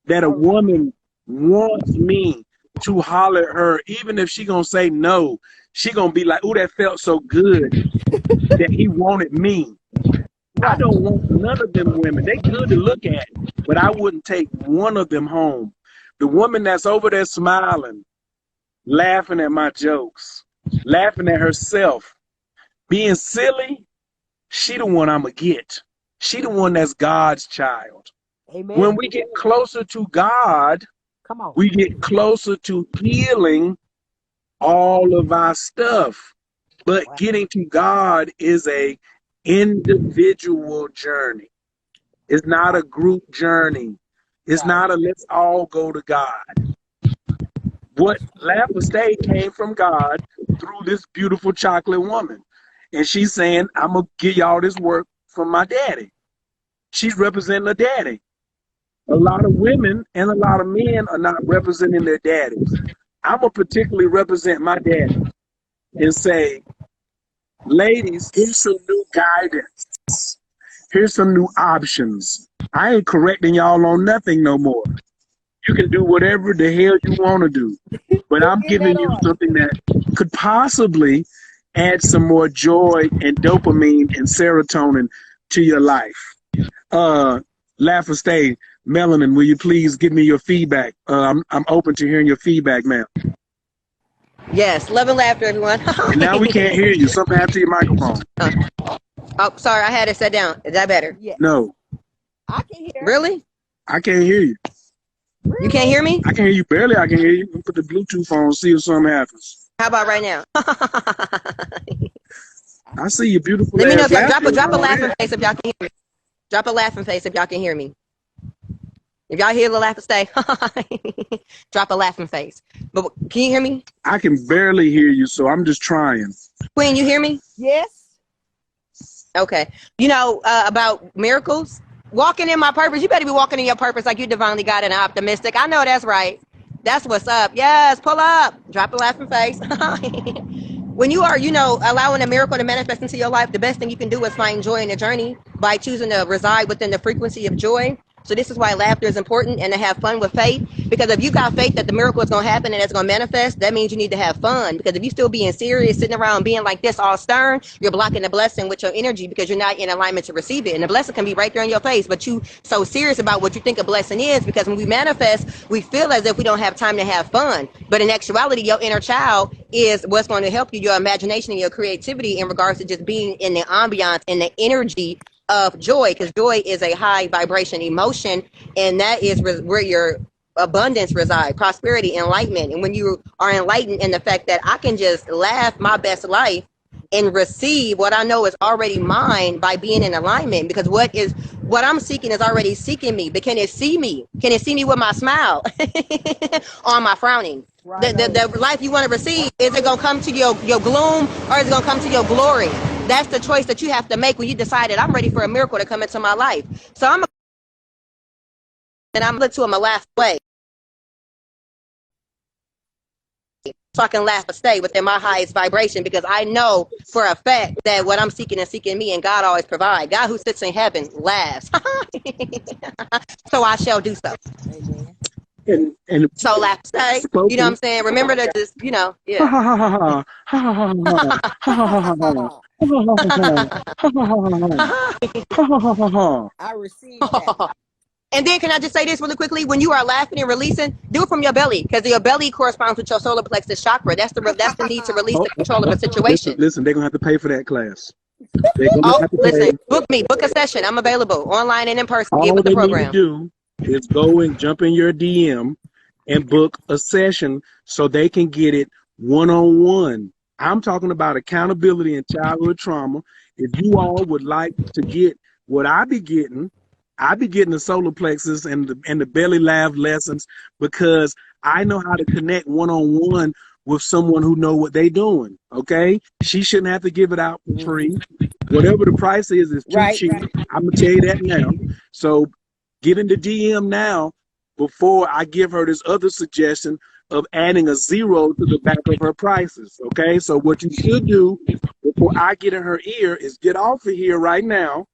that a woman wants me to holler at her, even if she gonna say no, she gonna be like, "Ooh, that felt so good that he wanted me." I don't want none of them women. They good to look at, but I wouldn't take one of them home. The woman that's over there smiling, laughing at my jokes, laughing at herself, being silly, she the one I'ma get. She the one that's God's child. Amen. When we get closer to God, Come on. we get closer to healing all of our stuff. But getting to God is a individual journey. It's not a group journey. It's not a let's all go to God. What Laugh or Stay came from God through this beautiful chocolate woman. And she's saying, I'm going to give y'all this work from my daddy. She's representing a daddy. A lot of women and a lot of men are not representing their daddies. I'm going to particularly represent my daddy and say, ladies, here's some new guidance. Here's some new options. I ain't correcting y'all on nothing no more. You can do whatever the hell you want to do. But I'm giving you something that could possibly add some more joy and dopamine and serotonin to your life. Laugh or Stay, Melanin, will you please give me your feedback? I'm open to hearing your feedback, ma'am. Yes, love and laughter, everyone. And now we can't hear you. Something happened to your microphone. Oh, sorry, I had it set down. Is that better? Yes. No, I can hear. Really? I can't hear you. You can't hear me? I can hear you barely. I can hear you. Put the Bluetooth on, see if something happens. How about right now? I see your beautiful. Let me know if y'all laughter. drop a laughing face if y'all can hear me. Drop a laughing face if y'all can hear me. If y'all hear the laugh and stay, drop a laughing face. But can you hear me? I can barely hear you, so I'm just trying. Queen, you hear me? Yes. Okay. You know about miracles? Walking in my purpose. You better be walking in your purpose like you divinely got and optimistic. I know that's right. That's what's up. Yes, pull up. Drop a laughing face. When you are, allowing a miracle to manifest into your life, the best thing you can do is find joy in the journey by choosing to reside within the frequency of joy. So this is why laughter is important, and to have fun with faith. Because if you got faith that the miracle is going to happen and it's going to manifest, that means you need to have fun. Because if you still being serious, sitting around being like this all stern, you're blocking the blessing with your energy because you're not in alignment to receive it. And the blessing can be right there in your face, but you so serious about what you think a blessing is, because when we manifest, we feel as if we don't have time to have fun. But in actuality, your inner child is what's going to help you, your imagination and your creativity in regards to just being in the ambiance and the energy of joy, because joy is a high vibration emotion, and that is where your abundance resides, prosperity, enlightenment. And when you are enlightened in the fact that I can just laugh my best life and receive what I know is already mine by being in alignment, because what I'm seeking is already seeking me. But can it see me? Can it see me with my smile or my frowning? Right. The life you want to receive, is it going to come to your gloom, or is it going to come to your glory? That's the choice that you have to make when you decided I'm ready for a miracle to come into my life. So I'm going to laugh away, so I can laugh or stay within my highest vibration, because I know for a fact that what I'm seeking is seeking me, and God always provides. God who sits in heaven laughs. So I shall do so. Amen. And So laugh, stay. You know what I'm saying? Remember to just, yeah. I received that. And then can I just say this really quickly? When you are laughing and releasing, do it from your belly, because your belly corresponds with your solar plexus chakra. That's the need to release the control of a situation. Listen, they're going to have to pay for that class. Listen, book a session. I'm available online and in person. Get with the program. All they need to do is go and jump in your DM and book a session so they can get it one-on-one. I'm talking about accountability and childhood trauma. If you all would like to get what I be getting the solar plexus and the belly laugh lessons, because I know how to connect one-on-one with someone who know what they doing. Okay, she shouldn't have to give it out for free. Whatever the price is too cheap. Right. I'm gonna tell you that now. So get in the DM now before I give her this other suggestion of adding a 0 to the back of her prices. Okay, so what you should do before I get in her ear is get off of here right now,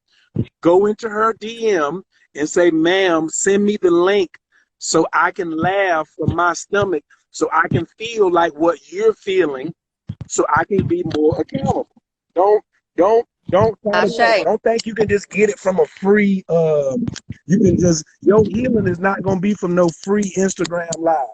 go into her DM and say, ma'am, send me the link so I can laugh from my stomach, so I can feel like what you're feeling, so I can be more accountable. Don't think you can just get it from a free you can just, your healing is not gonna be from no free Instagram live.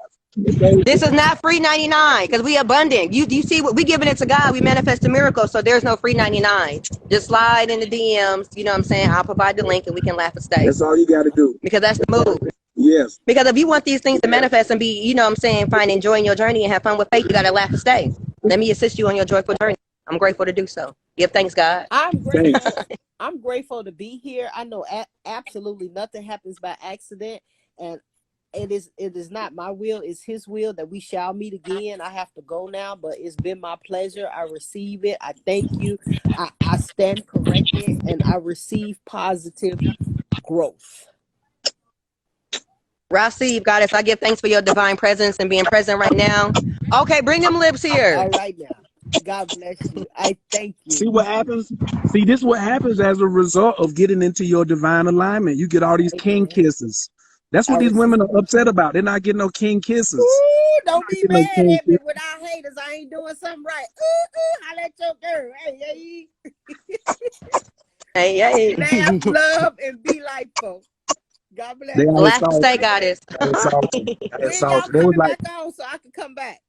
Okay? This is not free 99 because we abundant. You see what we giving it to God, we manifest a miracle, so there's no free 99. Just slide in the DMs, you know what I'm saying? I'll provide the link and we can laugh and stay. That's all you gotta do. Because that's the move. Yes. Because if you want these things to manifest and be, you know what I'm saying, find enjoying your journey and have fun with faith, you gotta laugh and stay. Let me assist you on your joyful journey. I'm grateful to do so. Give thanks, God. I'm grateful. I'm grateful to be here. I know absolutely nothing happens by accident, and it is not my will, it's his will that we shall meet again. I have to go now, but it's been my pleasure. I receive it. I thank you. I stand corrected and I receive positive growth. Receive, Goddess. I give thanks for your divine presence and being present right now. Okay, bring them lips here. All right now. God bless you. I thank you. See what happens? See, this is what happens as a result of getting into your divine alignment. You get all these king kisses. That's what these women are upset about. They're not getting no king kisses. Ooh, don't be mad at me with our haters. I ain't doing something right. Holla at your girl. Hey. Hey. Laugh, love, and be like folks. God bless. Laugh and stay, Goddess. That's y'all coming back on so I can come back?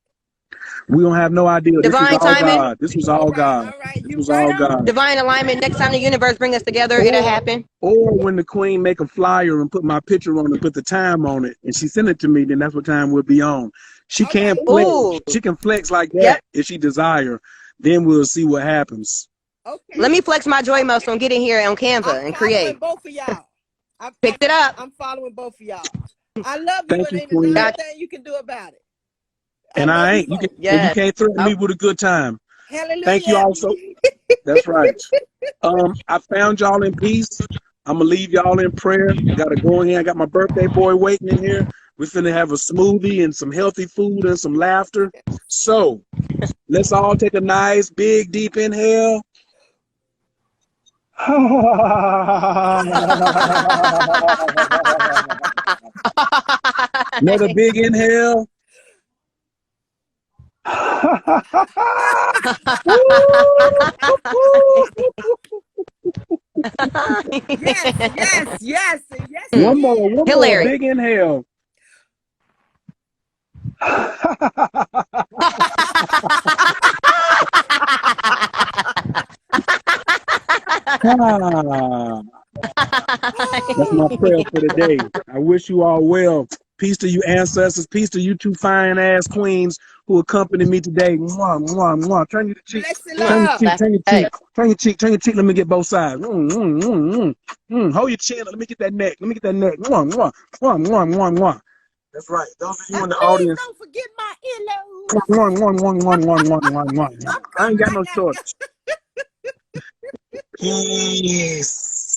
We don't have no idea. Divine timing. God. This was all God. All right. This was all God. Divine alignment. Next time the universe bring us together, it'll happen. Or when the queen make a flyer and put my picture on it, put the time on it, and she send it to me, then that's what time we'll be on. She can flex. Ooh. She can flex like that if she desire. Then we'll see what happens. Okay. Let me flex my joy muscle and get in here on Canva and create. Both of y'all. Picked it up. I'm following both of y'all. I love you, Thank and you, ain't queen. nothing you can do about it. And I ain't. You can't threaten me with a good time. Hallelujah. Thank you also. That's right. I found y'all in peace. I'm gonna leave y'all in prayer. I gotta go in here. I got my birthday boy waiting in here. We're finna have a smoothie and some healthy food and some laughter. So let's all take a nice, big, deep inhale. Another big inhale. Yes. One more Hilarious. big inhale. That's my prayer for today. I wish you all well. Peace to you ancestors. Peace to you two fine ass queens who accompanied me today. Mwah, mwah, mwah. Turn your cheek. Turn your cheek. Turn your cheek. Turn your cheek. Turn your cheek. Let me get both sides. Hold your chin. Let me get that neck. Let me get that neck. Mwah, mwah, mwah, mwah, mwah, mwah. That's right. Those of you in the audience. Don't forget my earlobe. Mwah, mwah, mwah, mwah, mwah, mwah, mwah, mwah. I ain't got no choice. Peace.